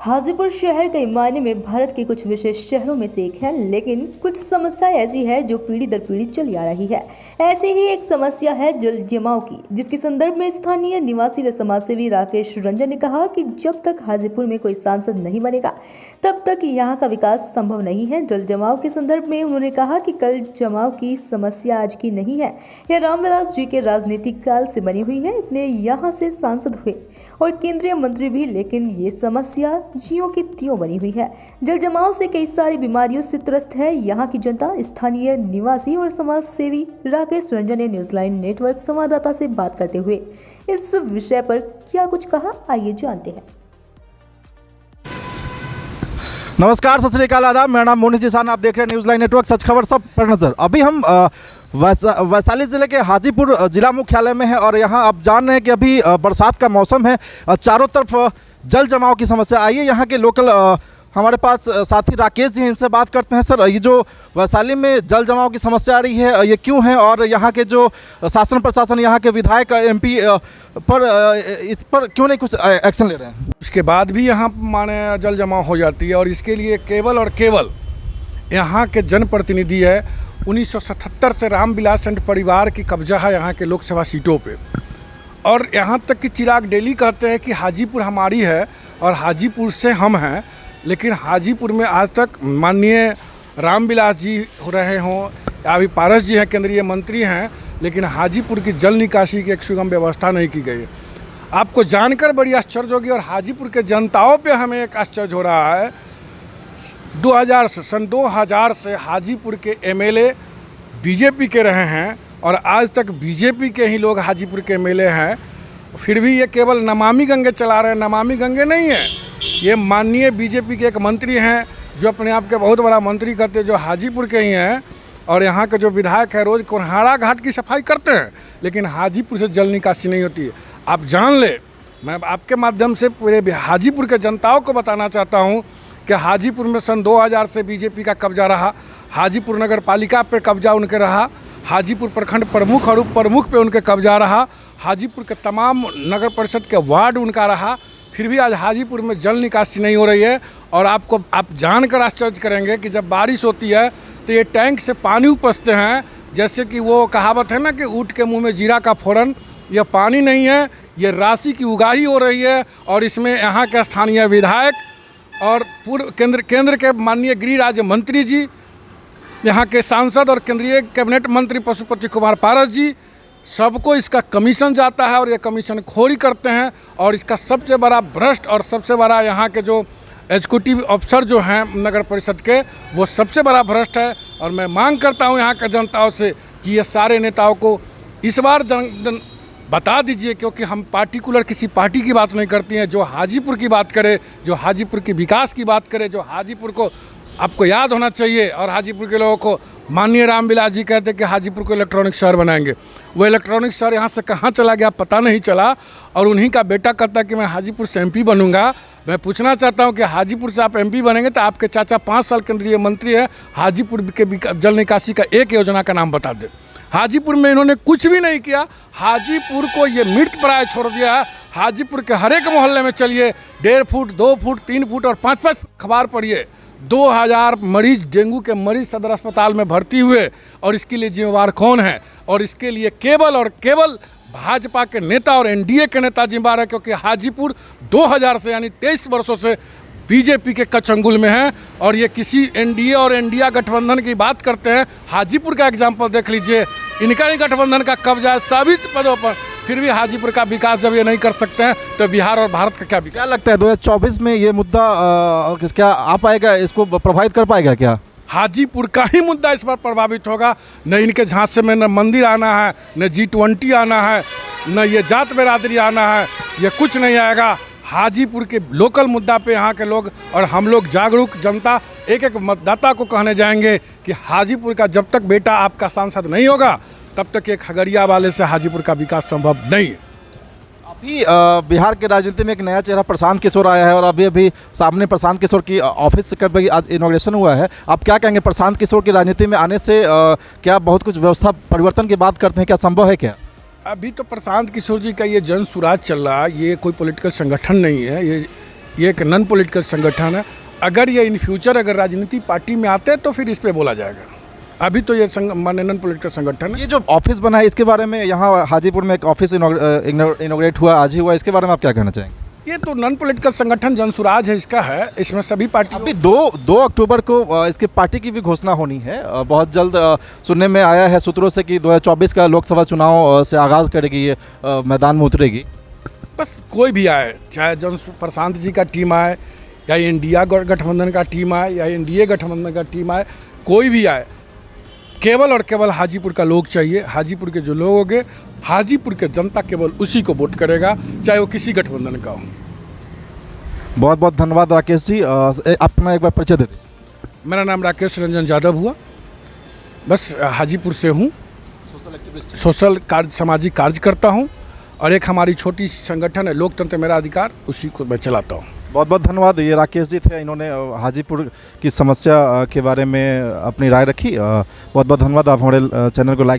हाजीपुर शहर कई मायने में भारत के कुछ विशेष शहरों में से एक है, लेकिन कुछ समस्याएं ऐसी है जो पीढ़ी दर पीढ़ी चली आ रही है। ऐसे ही एक समस्या है जल जमाव की, जिसके संदर्भ में स्थानीय निवासी व समाजसेवी राकेश रंजन ने कहा कि जब तक हाजीपुर में कोई सांसद नहीं बनेगा तब तक यहाँ का विकास संभव नहीं है। जल जमाव के संदर्भ में उन्होंने कहा कि कल जमाव की समस्या आज की नहीं है, यह रामविलास जी के राजनीतिक काल से बनी हुई है। इतने यहाँ से सांसद हुए और केंद्रीय मंत्री भी, लेकिन ये समस्या जियों की त्यों बनी हुई है। जल जमाव से कई सारी बीमारियों से त्रस्त है यहाँ की जनता। स्थानीय निवासी और समाज सेवी राकेश रंजन ने न्यूज़लाइन नेटवर्क संवाददाता से बात करते हुए इस विषय पर क्या कुछ कहा, आइए जानते हैं। नमस्कार, सत श्री अकाल, आदाब। मेरा नाम मोनिश जिसान, आप देख रहे हैं न्यूज़लाइन नेटवर्क, सच खबर सब पर नजर। अभी हम वैशाली ज़िले के हाजीपुर जिला मुख्यालय में है और यहाँ आप जान रहे हैं कि अभी बरसात का मौसम है, चारों तरफ जल जमाव की समस्या। आइए यहाँ के लोकल हमारे पास साथी राकेश जी हैं, इनसे बात करते हैं। सर, ये जो वैशाली में जल जमाव की समस्या आ रही है, ये क्यों है और यहाँ के जो शासन प्रशासन, यहाँ के विधायक एमपी पर इस पर क्यों नहीं कुछ एक्शन ले रहे हैं? उसके बाद भी यहाँ माने जल जमाव हो जाती है और इसके लिए केवल और केवल यहाँ के जनप्रतिनिधि है। 1977 से रामविलास परिवार की कब्जा है यहाँ के लोकसभा सीटों पे, और यहाँ तक कि चिराग डेली कहते हैं कि हाजीपुर हमारी है और हाजीपुर से हम हैं, लेकिन हाजीपुर में आज तक माननीय रामविलास जी हो रहे हों, अभी पारस जी हैं, केंद्रीय मंत्री हैं, लेकिन हाजीपुर की जल निकासी की एक सुगम व्यवस्था नहीं की गई। आपको जानकर बड़ी आश्चर्य होगी और हाजीपुर के जनताओं पे हमें एक आश्चर्य हो रहा है। सन 2000 से हाजीपुर के एमएलए बीजेपी के रहे हैं और आज तक बीजेपी के ही लोग हाजीपुर के एमएलए हैं, फिर भी ये केवल नमामि गंगे चला रहे हैं। नमामि गंगे नहीं है, ये माननीय बीजेपी के एक मंत्री हैं जो अपने आप के बहुत बड़ा मंत्री करते हैं, जो हाजीपुर के ही हैं, और यहाँ के जो विधायक है रोज़ कोरहाड़ा घाट की सफाई करते हैं, लेकिन हाजीपुर से जल निकासी नहीं होती है। आप जान ले, मैं आपके माध्यम से पूरे हाजीपुर के जनताओं को बताना चाहता हूँ कि हाजीपुर में सन 2000 से बीजेपी का कब्जा रहा, हाजीपुर नगर पालिका पर कब्जा उनके रहा, हाजीपुर प्रखंड प्रमुख और उप प्रमुख पे उनके कब्जा रहा, हाजीपुर के तमाम नगर परिषद के वार्ड उनका रहा, फिर भी आज हाजीपुर में जल निकासी नहीं हो रही है। और आप जानकर आश्चर्य करेंगे कि जब बारिश होती है तो ये टैंक से पानी उपसते हैं, जैसे कि वो कहावत है ना कि ऊँट के मुंह में जीरा का फ़ौरन। यह पानी नहीं है, ये राशि की उगाही हो रही है और इसमें यहाँ के स्थानीय विधायक और पूर्व केंद्र के माननीय गृह राज्य मंत्री जी, यहाँ के सांसद और केंद्रीय कैबिनेट मंत्री पशुपति कुमार पारस जी, सबको इसका कमीशन जाता है और ये कमीशन खोरी करते हैं। और इसका सबसे बड़ा भ्रष्ट और सबसे बड़ा यहाँ के जो एग्जीक्यूटिव अफसर जो हैं नगर परिषद के, वो सबसे बड़ा भ्रष्ट है। और मैं मांग करता हूँ यहाँ के जनताओं से कि ये सारे नेताओं को इस बार बता दीजिए, क्योंकि हम पार्टिकुलर किसी पार्टी की बात नहीं करती हैं। जो हाजीपुर की बात करे, जो हाजीपुर की विकास की बात करे, जो हाजीपुर को आपको याद होना चाहिए, और हाजीपुर के लोगों को माननीय रामविलास जी कहते हैं कि हाजीपुर को इलेक्ट्रॉनिक शहर बनाएंगे। वो इलेक्ट्रॉनिक शहर यहाँ से कहाँ चला गया पता नहीं चला, और उन्हीं का बेटा कहता है कि मैं हाजीपुर से एमपी बनूंगा। मैं पूछना चाहता हूँ कि हाजीपुर से आप एमपी बनेंगे तो आपके चाचा 5 साल केंद्रीय मंत्री है, हाजीपुर के जल निकासी का एक योजना का नाम बता दे। हाजीपुर में इन्होंने कुछ भी नहीं किया, हाजीपुर को ये मृत प्राय छोड़ दिया है। हाजीपुर के हर एक मोहल्ले में चलिए, 1.5 फुट, 2 फुट, 3 फुट और 5-5 अखबार पढ़िए, 2000 मरीज डेंगू के मरीज सदर अस्पताल में भर्ती हुए, और इसके लिए जिम्मेवार कौन है? और इसके लिए केवल और केवल भाजपा के नेता और एनडीए के नेता जिम्मेवार है, क्योंकि हाजीपुर 2000 से यानी 23 वर्षों से बीजेपी के कचंगुल में है। और ये किसी एनडीए और इंडिया गठबंधन की बात करते हैं, हाजीपुर का एग्जाम्पल देख लीजिए, इनका ही गठबंधन का कब्जा है सभी पदों पर, फिर भी हाजीपुर का विकास जब ये नहीं कर सकते हैं तो बिहार और भारत का क्या विकास? क्या लगता है 2024 में ये मुद्दा क्या आ पाएगा, इसको प्रभावित कर पाएगा क्या? हाजीपुर का ही मुद्दा इस बार प्रभावित होगा। न इनके झांसे में न मंदिर आना है, न G20 आना है, न ये जात बिरादरी आना है, ये कुछ नहीं आएगा। हाजीपुर के लोकल मुद्दा पे यहाँ के लोग और हम लोग जागरूक जनता एक एक मतदाता को कहने जाएंगे कि हाजीपुर का जब तक बेटा आपका सांसद नहीं होगा तब तक एक खगड़िया वाले से हाजीपुर का विकास संभव नहीं है। अभी बिहार के राजनीति में एक नया चेहरा प्रशांत किशोर आया है और अभी सामने प्रशांत किशोर की ऑफिस का आज इनॉग्रेशन हुआ है। आप क्या कहेंगे, प्रशांत किशोर की राजनीति में आने से क्या बहुत कुछ व्यवस्था परिवर्तन की बात करते हैं, क्या संभव है क्या? अभी तो प्रशांत किशोर जी का ये जन सुराज चल रहा है, ये कोई पॉलिटिकल संगठन नहीं है, ये एक नॉन पॉलिटिकल संगठन है। अगर ये इन फ्यूचर अगर राजनीति पार्टी में आते हैं तो फिर इस पे बोला जाएगा। अभी तो ये माननीय नॉन पॉलिटिकल संगठन है। ये जो ऑफिस बना है इसके बारे में, यहाँ हाजीपुर में एक ऑफिस इनॉग्रेट हुआ, आज ही हुआ, इसके बारे में आप क्या कहना चाहेंगे? ये तो नॉन पॉलिटिकल संगठन जनसुराज है इसका है, इसमें सभी पार्टी अभी 2 अक्टूबर को इसके पार्टी की भी घोषणा होनी है। बहुत जल्द सुनने में आया है सूत्रों से कि 2024 का लोकसभा चुनाव से आगाज़ करेगी, ये मैदान में उतरेगी। बस कोई भी आए, चाहे जन प्रशांत जी का टीम आए या इंडिया गठबंधन का टीम आए या एनडीए गठबंधन का टीम आए, कोई भी आए, केवल और केवल हाजीपुर का लोग चाहिए। हाजीपुर के जो लोग होंगे, हाजीपुर के जनता केवल उसी को वोट करेगा, चाहे वो किसी गठबंधन का हो। बहुत बहुत धन्यवाद राकेश जी। अपना एक बार परिचय दे दीजिए। मेरा नाम राकेश रंजन यादव हुआ, बस हाजीपुर से हूँ, सोशल कार्य सामाजिक कार्य करता हूँ और एक हमारी छोटी संगठन है लोकतंत्र मेरा अधिकार, उसी को मैं चलाता हूँ। बहुत बहुत धन्यवाद। ये राकेश जी थे, इन्होंने हाजीपुर की समस्या के बारे में अपनी राय रखी। बहुत बहुत धन्यवाद। आप हमारे चैनल को लाइक